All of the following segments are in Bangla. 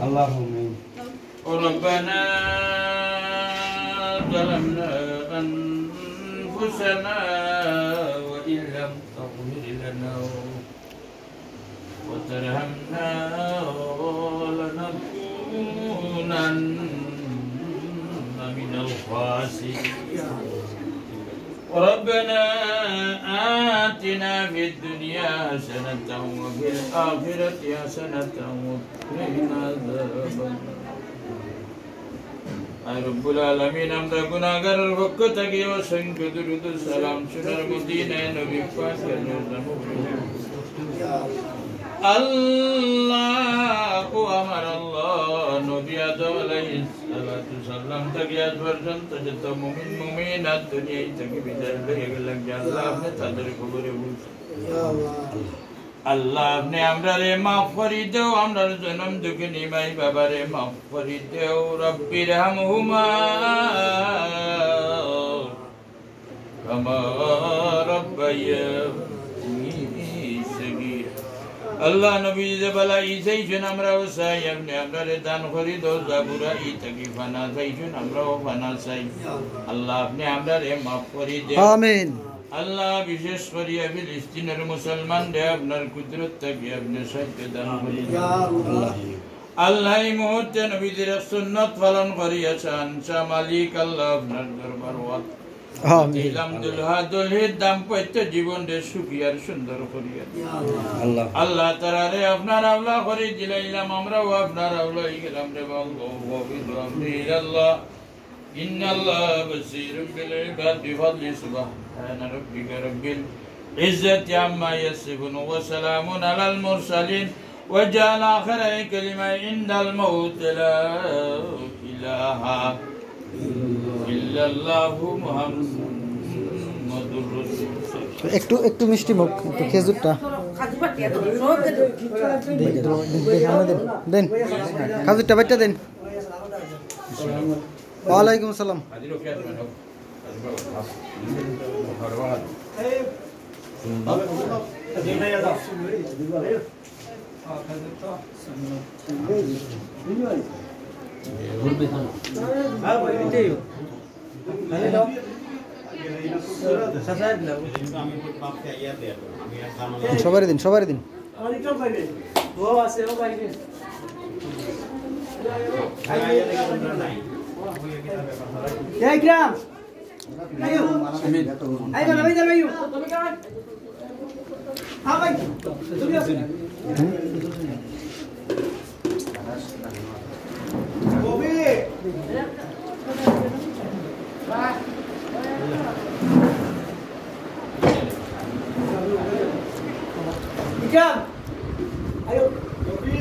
اللهم ربنا ظلمنا أنفسنا وإن لم تغفر لنا وترحمنا لنكونن من الخاسرين ربنا آتنا في الدنيا حسنة وفي الآخرة حسنة وقنا عذاب النار رب العالمين আমরা গুনাহগারের পক্ষ থেকে অসংখ্য দরুদ ও সালাম সোনার মদিনায় নবী পাকের আল্লাহ ও আমার আল্লাহ নবী আদম আলাইহিস সালাতু সালাম থেকে আজ পর্যন্ত যত মুমিন মুমিনাত দুনিয়ায় থেকে বিদায় হয়ে গেলেন আল্লাহ আপনি তাদের কবরে পৌঁছে আল্লাহ আপনি আমরারে মাফ করে দাও আমরার জন্ম দুঃখিনী মাই বাবারে মাফ করে দাও রব্বির হামহুমা কামা রাব্বায়ানি সগীরা আল্লাহ নবী যে বলা ইসাইছেন আমরা ওসাই আপনি আমরারে দান করে দাও জাবুরা ই থেকে ফানা চাইছেন আমরাও ফানা চাই আল্লাহ আপনি আমরারে মাফ করে দাও আমিন আল্লাহ বিশেষ করে ফিলিস্তিনের মুসলমানদের আপনার কুদরত থেকে আপনি সাহায্য দান করে আল্লাহ আল্লাহ এই মুহূর্তে নবীদের সুন্নাত পালন করিয়াছেন শাহ মালিক আল্লাহ আপনার দরবার ওয়াত আমিন দুলহাদুলহির দাম্পত্য জীবনকে সুখী আর সুন্দর করিয়া আল্লাহ আল্লাহ তাআলারে আপনার আল্লাহ করে দিলাইলাম আমরাও আপনার আল্লাহ গেলাম রে আল্লাহ إن الله بصير بالعباد بفضل سبحان ربك رب العزة عما يصفون وسلام على المرسلين وجعل آخر كلمة عند الموت لا إله إلا الله محمد رسول একটু মিষ্টি মুখ একটু খেজুরটা দেন খাজুরটা বাচ্চা দেন ওয়ালাইকুম আসসালাম সবারই দিন Ya Ikram. Ayo. Ayo nabi jar ayo. Ha bhai. Gobi. Ikram. Ayo. Gobi.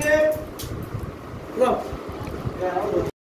Bro.